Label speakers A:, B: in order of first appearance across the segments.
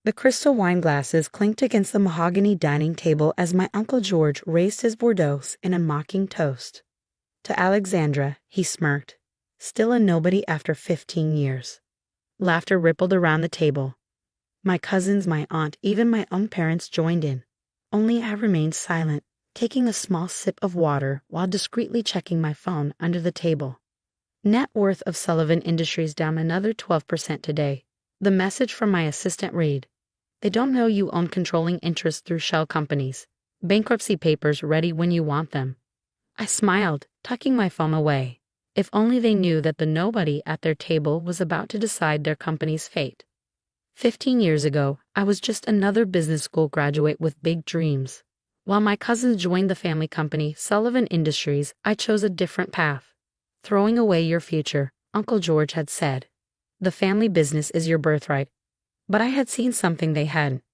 A: The crystal wine glasses clinked against the mahogany dining table as my Uncle George raised his Bordeaux in a mocking toast. To Alexandra, he smirked, still a nobody after 15 years. Laughter rippled around the table. My cousins, my aunt, even my own parents joined in. Only I remained silent, taking a small sip of water while discreetly checking my phone under the table. Net worth of Sullivan Industries down another 12% today. The message from my assistant read, "They don't know you own controlling interest through shell companies. Bankruptcy papers ready when you want them." I smiled, tucking my phone away. If only they knew that the nobody at their table was about to decide their company's fate. 15 years ago, I was just another business school graduate with big dreams. While my cousins joined the family company, Sullivan Industries, I chose a different path. "Throwing away your future," Uncle George had said. "The family business is your birthright." But I had seen something they hadn't.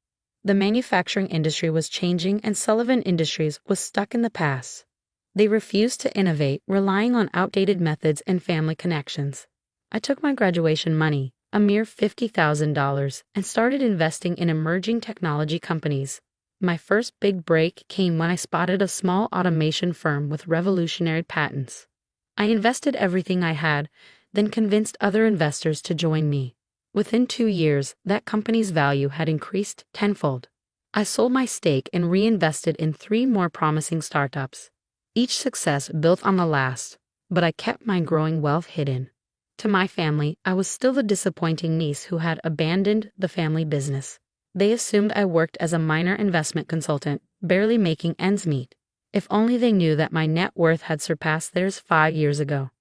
A: The manufacturing industry was changing and Sullivan Industries was stuck in the past. They refused to innovate, relying on outdated methods and family connections. I took my graduation money, a mere $50,000, and started investing in emerging technology companies. My first big break came when I spotted a small automation firm with revolutionary patents. I invested everything I had, then convinced other investors to join me. Within 2 years, that company's value had increased tenfold. I sold my stake and reinvested in 3 more promising startups. Each success built on the last, but I kept my growing wealth hidden. To my family, I was still the disappointing niece who had abandoned the family business. They assumed I worked as a minor investment consultant, barely making ends meet. If only they knew that my net worth had surpassed theirs 5 years ago.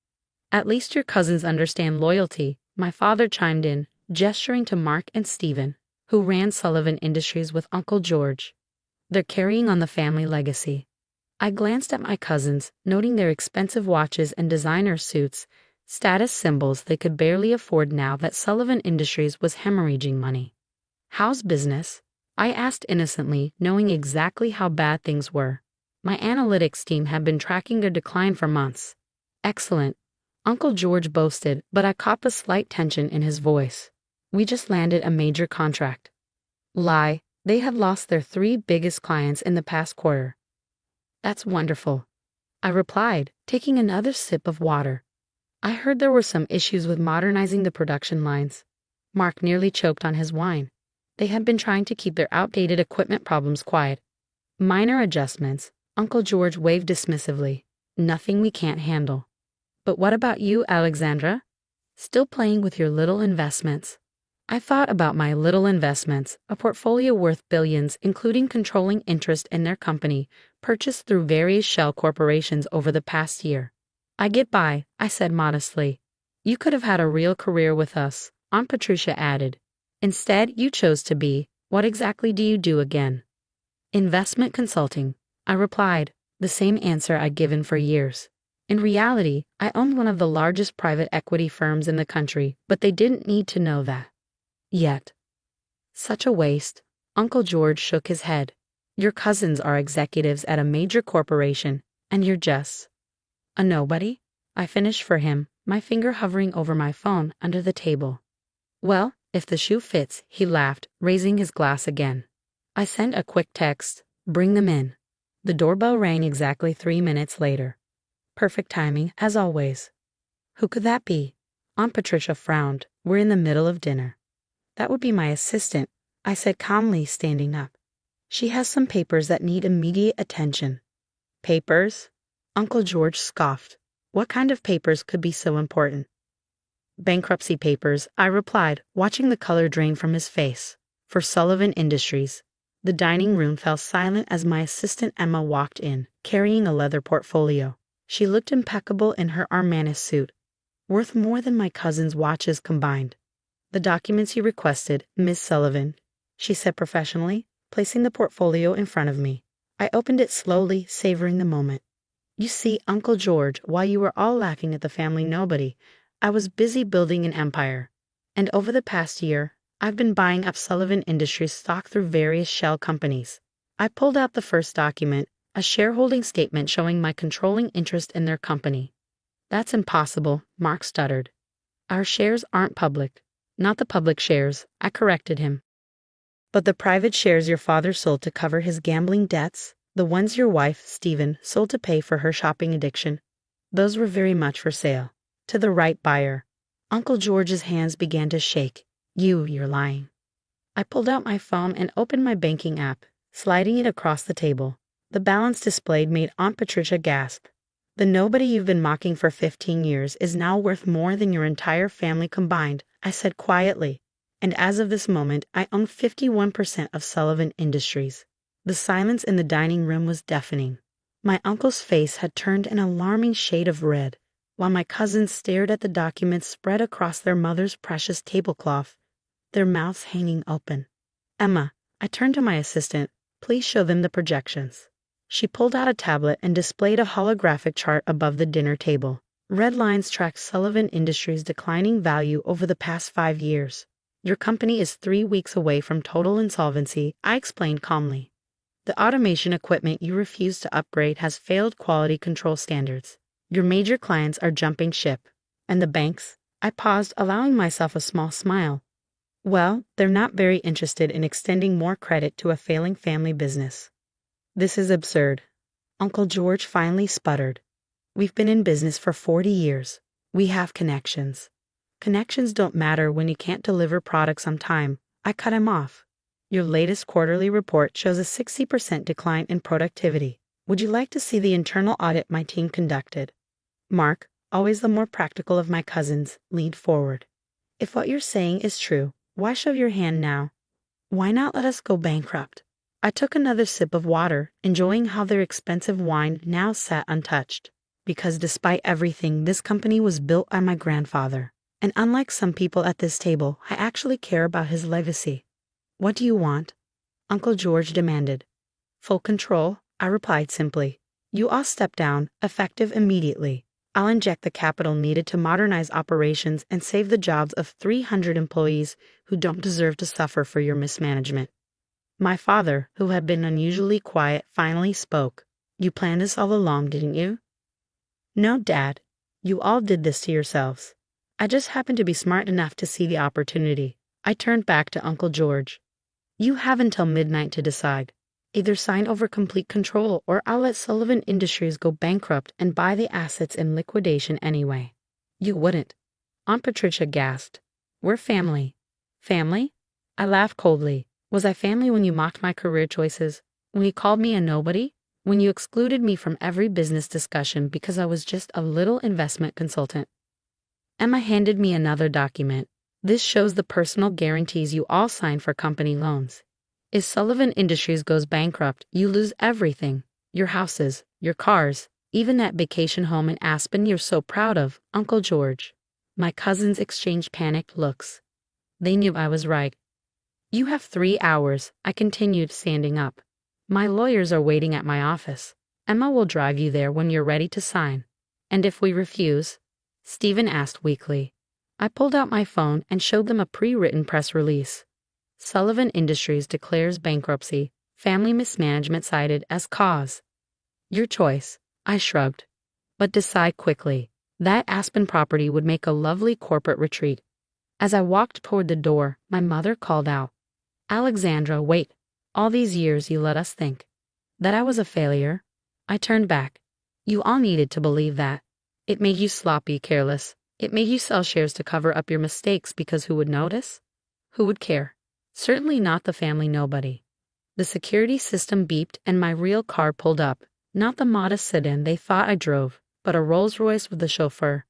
A: "At least your cousins understand loyalty," my father chimed in, gesturing to Mark and Stephen, who ran Sullivan Industries with Uncle George. "They're carrying on the family legacy." I glanced at my cousins, noting their expensive watches and designer suits, status symbols they could barely afford now that Sullivan Industries was hemorrhaging money. "How's business?" I asked innocently, knowing exactly how bad things were. My analytics team had been tracking their decline for months. "Excellent," Uncle George boasted, but I caught the slight tension in his voice. "We just landed a major contract." Lie, they had lost their 3 biggest clients in the past quarter. "That's wonderful," I replied, taking another sip of water. "I heard there were some issues with modernizing the production lines." Mark nearly choked on his wine. They had been trying to keep their outdated equipment problems quiet. "Minor adjustments," Uncle George waved dismissively. "Nothing we can't handle." "But what about you, Alexandra? Still playing with your little investments?" I thought about my little investments, a portfolio worth billions, including controlling interest in their company, purchased through various shell corporations over the past year. "I get by," I said modestly. "You could have had a real career with us," Aunt Patricia added. "Instead, you chose to be. What exactly do you do again?" "Investment consulting," I replied, the same answer I'd given for years. In reality, I owned one of the largest private equity firms in the country, but they didn't need to know that. Yet. "Such a waste," Uncle George shook his head. "Your cousins are executives at a major corporation, and you're just a nobody?" I finished for him, my finger hovering over my phone under the table. "Well, if the shoe fits," he laughed, raising his glass again. I sent a quick text, "Bring them in." The doorbell rang exactly 3 minutes later. Perfect timing, as always. "Who could that be?" Aunt Patricia frowned. "We're in the middle of dinner." "That would be my assistant," I said calmly, standing up. "She has some papers that need immediate attention." "Papers?" Uncle George scoffed. "What kind of papers could be so important?" "Bankruptcy papers," I replied, watching the color drain from his face. "For Sullivan Industries." The dining room fell silent as my assistant Emma walked in, carrying a leather portfolio. She looked impeccable in her Armani suit, worth more than my cousin's watches combined. "The documents you requested, Miss Sullivan," she said professionally, placing the portfolio in front of me. I opened it slowly, savoring the moment. "You see, Uncle George, while you were all laughing at the family nobody, I was busy building an empire. And over the past year, I've been buying up Sullivan Industries stock through various shell companies." I pulled out the first document, a shareholding statement showing my controlling interest in their company. "That's impossible," Mark stuttered. "Our shares aren't public." "Not the public shares," I corrected him. But the private shares your father sold to cover his gambling debts, the ones your wife, Stephen, sold to pay for her shopping addiction, those were very much for sale. To the right buyer. Uncle George's hands began to shake. You're lying. I pulled out my phone and opened my banking app, sliding it across the table. The balance displayed made Aunt Patricia gasp. The nobody you've been mocking for 15 years is now worth more than your entire family combined, I said quietly. And as of this moment, I own 51% of Sullivan Industries. The silence in the dining room was deafening. My uncle's face had turned an alarming shade of red, while my cousins stared at the documents spread across their mother's precious tablecloth, their mouths hanging open. Emma, I turned to my assistant, please show them the projections. She pulled out a tablet and displayed a holographic chart above the dinner table. Red lines tracked Sullivan Industries' declining value over the past 5 years. Your company is 3 weeks away from total insolvency, I explained calmly. The automation equipment you refuse to upgrade has failed quality control standards. Your major clients are jumping ship. And the banks? I paused, allowing myself a small smile. Well, they're not very interested in extending more credit to a failing family business. This is absurd. Uncle George finally sputtered. We've been in business for 40 years. We have connections. Connections don't matter when you can't deliver products on time. I cut him off. Your latest quarterly report shows a 60% decline in productivity. Would you like to see the internal audit my team conducted? Mark, always the more practical of my cousins, leaned forward. If what you're saying is true, why shove your hand now? Why not let us go bankrupt? I took another sip of water, enjoying how their expensive wine now sat untouched. Because despite everything, this company was built by my grandfather. And unlike some people at this table, I actually care about his legacy. What do you want? Uncle George demanded. Full control, I replied simply. You all step down, effective immediately. I'll inject the capital needed to modernize operations and save the jobs of 300 employees who don't deserve to suffer for your mismanagement. My father, who had been unusually quiet, finally spoke. You planned this all along, didn't you? No, Dad. You all did this to yourselves. I just happened to be smart enough to see the opportunity. I turned back to Uncle George. You have until midnight to decide. Either sign over complete control or I'll let Sullivan Industries go bankrupt and buy the assets in liquidation anyway. You wouldn't. Aunt Patricia gasped. We're family. Family? I laughed coldly. Was I family when you mocked my career choices? When you called me a nobody? When you excluded me from every business discussion because I was just a little investment consultant? Emma handed me another document. This shows the personal guarantees you all signed for company loans. If Sullivan Industries goes bankrupt, you lose everything. Your houses, your cars, even that vacation home in Aspen you're so proud of, Uncle George. My cousins exchanged panicked looks. They knew I was right. You have 3 hours, I continued, standing up. My lawyers are waiting at my office. Emma will drive you there when you're ready to sign. And if we refuse? Stephen asked weakly. I pulled out my phone and showed them a pre-written press release. Sullivan Industries declares bankruptcy, family mismanagement cited as cause. Your choice, I shrugged. But decide quickly. That Aspen property would make a lovely corporate retreat. As I walked toward the door, my mother called out, Alexandra, wait. All these years you let us think that I was a failure. I turned back. You all needed to believe that. It made you sloppy, careless. It made you sell shares to cover up your mistakes because who would notice? Who would care? Certainly not the family nobody. The security system beeped and my real car pulled up, not the modest sedan they thought I drove, but a Rolls-Royce with a chauffeur.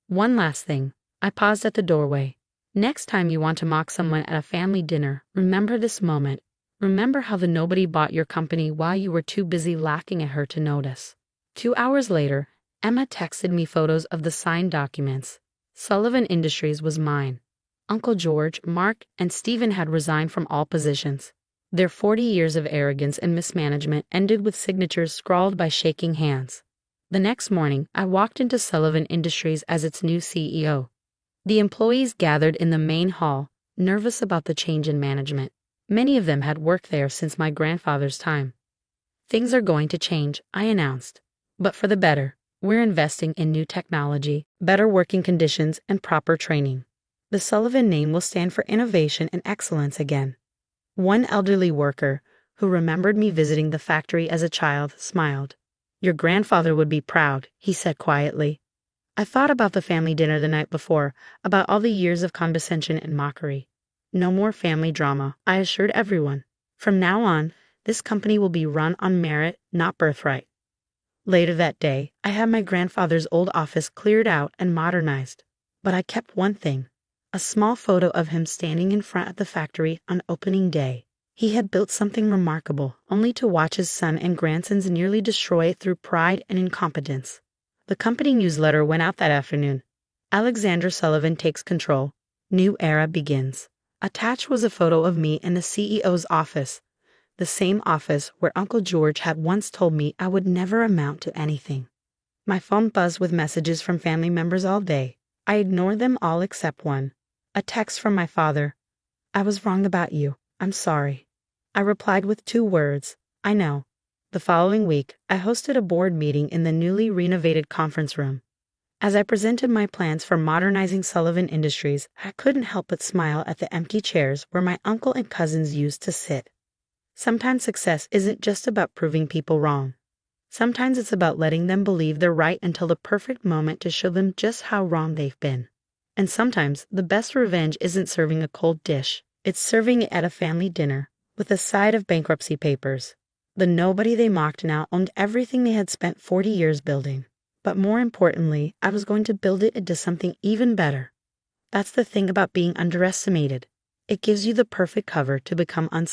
A: One last thing. I paused at the doorway. Next time you want to mock someone at a family dinner, remember this moment. Remember how the nobody bought your company while you were too busy laughing at her to notice. 2 hours later, Emma texted me photos of the signed documents. Sullivan Industries was mine. Uncle George, Mark, and Stephen had resigned from all positions. Their 40 years of arrogance and mismanagement ended with signatures scrawled by shaking hands. The next morning, I walked into Sullivan Industries as its new CEO. The employees gathered in the main hall, nervous about the change in management. Many of them had worked there since my grandfather's time. Things are going to change, I announced. But for the better. We're investing in new technology, better working conditions, and proper training. The Sullivan name will stand for innovation and excellence again. One elderly worker, who remembered me visiting the factory as a child, smiled. "Your grandfather would be proud," he said quietly. I thought about the family dinner the night before, about all the years of condescension and mockery. No more family drama, I assured everyone. From now on, this company will be run on merit, not birthright. Later that day, I had my grandfather's old office cleared out and modernized. But I kept one thing, a small photo of him standing in front of the factory on opening day. He had built something remarkable, only to watch his son and grandsons nearly destroy it through pride and incompetence. The company newsletter went out that afternoon. Alexandra Sullivan takes control. New era begins. Attached was a photo of me in the CEO's office, the same office where Uncle George had once told me I would never amount to anything. My phone buzzed with messages from family members all day. I ignored them all except one. A text from my father. "I was wrong about you. I'm sorry." I replied with 2 words. "I know." The following week, I hosted a board meeting in the newly renovated conference room. As I presented my plans for modernizing Sullivan Industries, I couldn't help but smile at the empty chairs where my uncle and cousins used to sit. Sometimes success isn't just about proving people wrong. Sometimes it's about letting them believe they're right until the perfect moment to show them just how wrong they've been. And sometimes the best revenge isn't serving a cold dish. It's serving it at a family dinner with a side of bankruptcy papers. The nobody they mocked now owned everything they had spent 40 years building. But more importantly, I was going to build it into something even better. That's the thing about being underestimated. It gives you the perfect cover to become unstoppable.